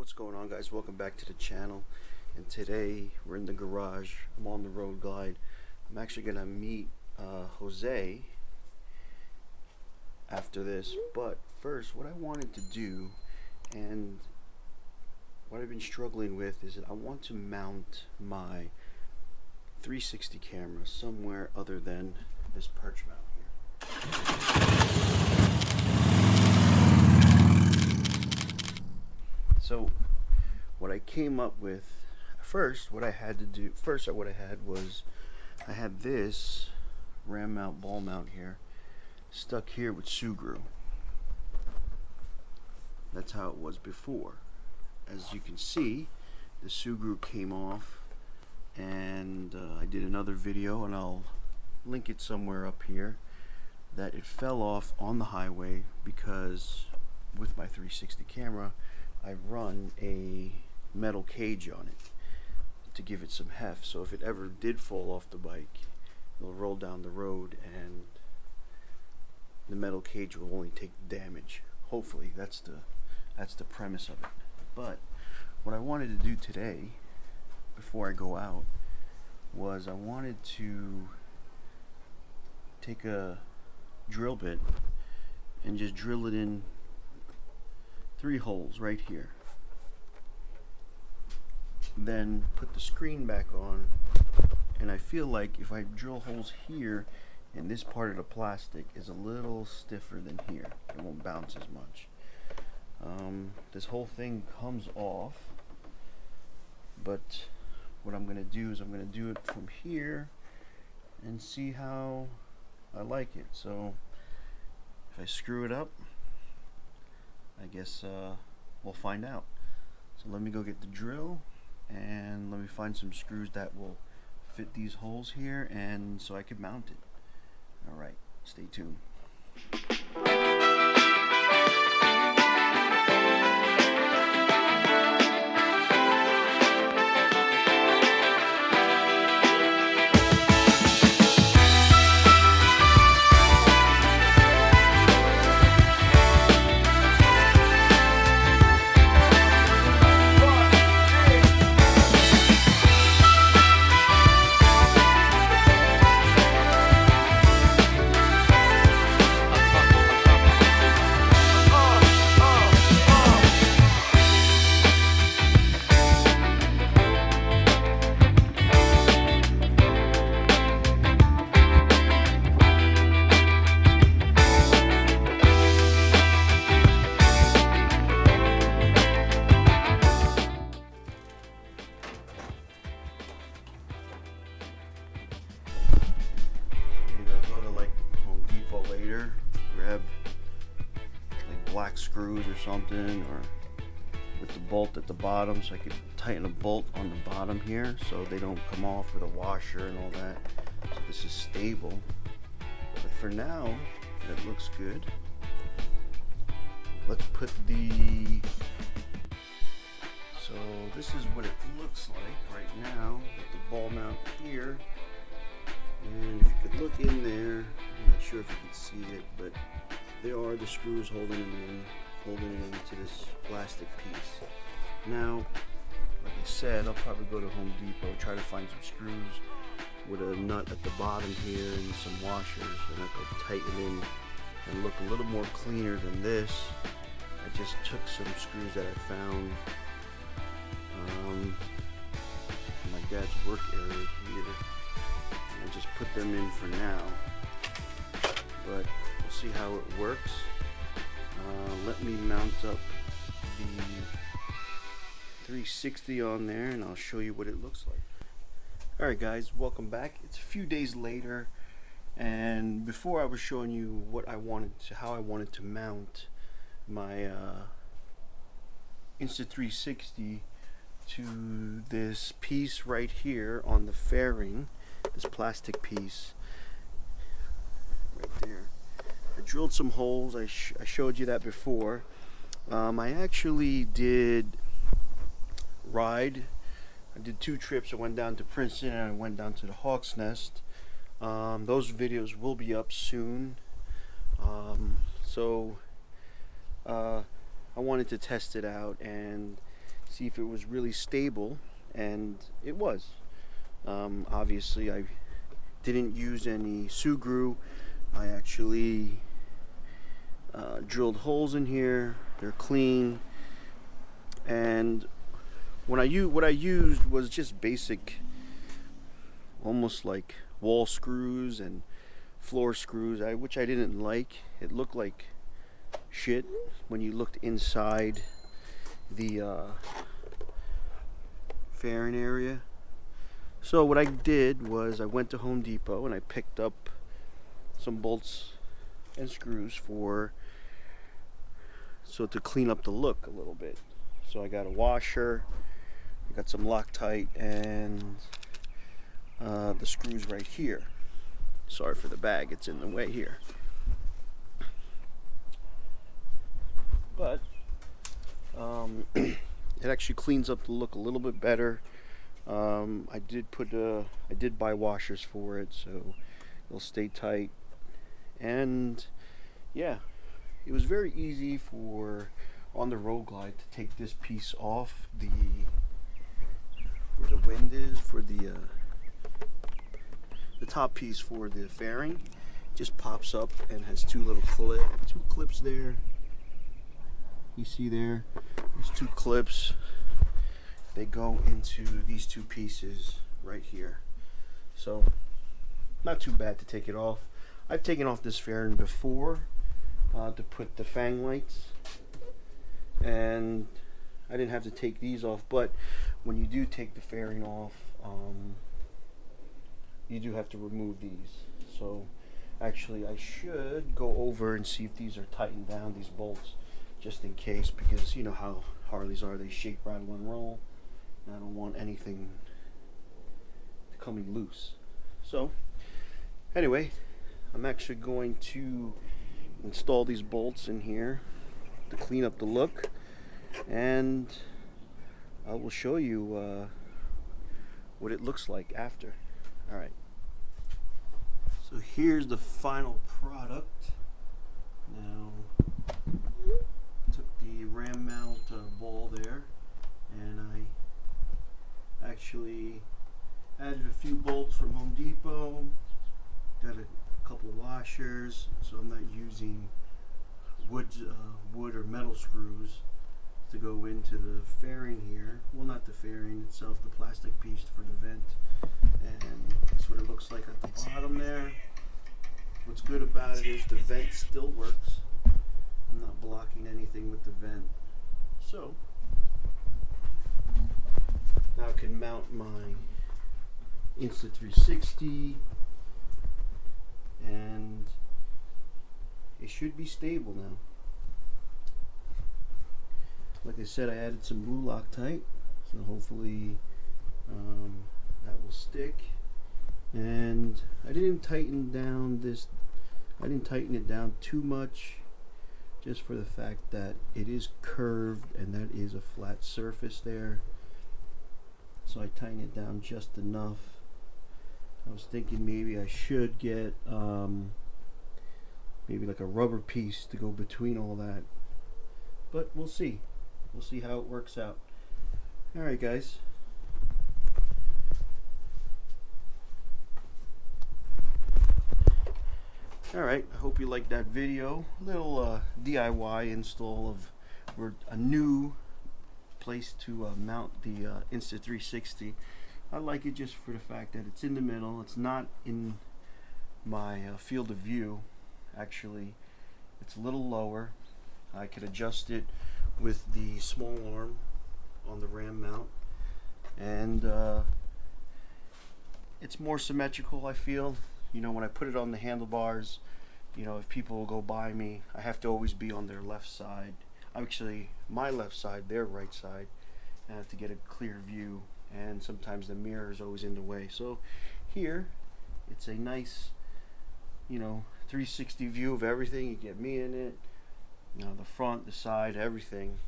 What's going on, guys? Welcome back to the channel. And today we're in the garage. I'm on the road glide. I'm actually gonna meet Jose after this, but first what I wanted to do and what I've been struggling with is that I want to mount my 360 camera somewhere other than this perch mount here. So what I came up with first, what I had was I had this ram mount ball mount here stuck here with Sugru. That's how it was before. As you can see, the Sugru came off, and I did another video, and I'll link it somewhere up here, that it fell off on the highway because with my 360 camera I run a metal cage on it to give it some heft, so if it ever did fall off the bike, it'll roll down the road and the metal cage will only take damage. Hopefully that's the premise of it. But what I wanted to do today before I go out was I wanted to take a drill bit and just drill it in 3 holes right here. Then put the screen back on, and I feel like if I drill holes here and this part of the plastic is a little stiffer than here, it won't bounce as much. This whole thing comes off, but what I'm going to do is I'm going to do it from here and see how I like it. So if I screw it up, I guess we'll find out. So let me go get the drill and let me find some screws that will fit these holes here, and so I can mount it. Alright, stay tuned. Grab like black screws or something, or with the bolt at the bottom, so I could tighten a bolt on the bottom here so they don't come off with a washer and all that. So this is stable, but for now it looks good. Let's put so this is what it looks like right now with the ball mount here. And if you could look in there, I'm not sure if you can see it, but there are the screws holding it into this plastic piece. Now, like I said, I'll probably go to Home Depot, try to find some screws with a nut at the bottom here and some washers, and I could tighten in and look a little more cleaner than this. I just took some screws that I found in my dad's work area here. I just put them in for now, but we'll see how it works. Let me mount up the 360 on there and I'll show you what it looks like. Alright guys, welcome back. It's a few days later, and before I was showing you how I wanted to mount my Insta360 to this piece right here on the fairing, this plastic piece right there. I drilled some holes. I showed you that before. I actually did ride. I did 2 trips. I went down to Princeton and I went down to the Hawk's Nest. Those videos will be up soon. So I wanted to test it out, and see if it was really stable, and it was. Obviously I didn't use any screw. I actually drilled holes in here. They're clean, and what I used was just basic, almost like wall screws and floor screws, which I didn't like. It looked like shit when you looked inside the fairing area. So what I did was I went to Home Depot and I picked up some bolts and screws to clean up the look a little bit. So I got a washer, I got some Loctite, and the screws right here. Sorry for the bag, it's in the way here. But it actually cleans up the look a little bit better. I did buy washers for it, so it'll stay tight. And yeah, it was very easy on the Road Glide to take this piece off where the wind is for the top piece for the fairing. Just pops up and has two clips there. You see there? There's two clips. They go into these two pieces right here. So not too bad to take it off. I've taken off this fairing before to put the fang lights, and I didn't have to take these off. But when you do take the fairing off, you do have to remove these. So actually I should go over and see if these are tightened down, these bolts, just in case, because you know how Harleys are, they shake, rattle, and roll. I don't want anything coming loose. So anyway, I'm actually going to install these bolts in here to clean up the look, and I will show you what it looks like after. Alright, so here's the final product. Now, took the ram mount ball there, and I actually added a few bolts from Home Depot, got a couple of washers, so I'm not using wood or metal screws to go into the fairing here. Well, not the fairing itself, the plastic piece for the vent, and that's what it looks like at the bottom there. What's good about it is the vent still works. I'm not blocking anything with the vent. So now I can mount my Insta360, and it should be stable now. Like I said, I added some blue Loctite, so hopefully that will stick. And I didn't tighten it down too much, just for the fact that it is curved and that is a flat surface there. So I tightened it down just enough. I was thinking maybe I should get maybe like a rubber piece to go between all that, but we'll see. We'll see how it works out. Alright guys, alright, I hope you liked that video. A little DIY install of a new place to mount the Insta360. I like it just for the fact that it's in the middle. It's not in my field of view. Actually, it's a little lower. I could adjust it with the small arm on the ram mount, and it's more symmetrical, I feel. You know, when I put it on the handlebars, you know, if people go by me, I have to always be on their left side. Actually, my left side, their right side. I have to get a clear view, and sometimes the mirror is always in the way. So here, it's a nice, you know, 360 view of everything. You get me in it, you know, the front, the side, everything.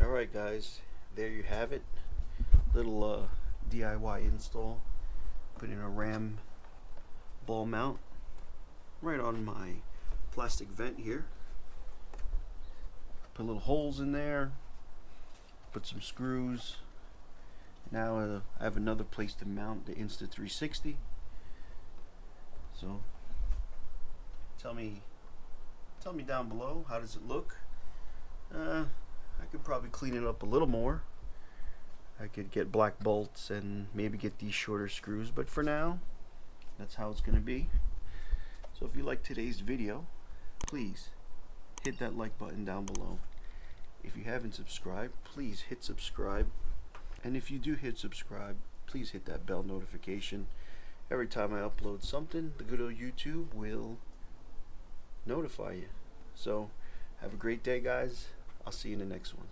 Alright guys, there you have it. Little DIY install. Put in a ram ball mount right on my plastic vent here. Put little holes in there, put some screws. Now I have another place to mount the Insta360. So tell me down below, how does it look? I could probably clean it up a little more. I could get black bolts and maybe get these shorter screws, but for now, that's how it's going to be. So if you like today's video, please hit that like button down below. If you haven't subscribed, please hit subscribe. And if you do hit subscribe, please hit that bell notification. Every time I upload something, the good old YouTube will notify you. So have a great day, guys. I'll see you in the next one.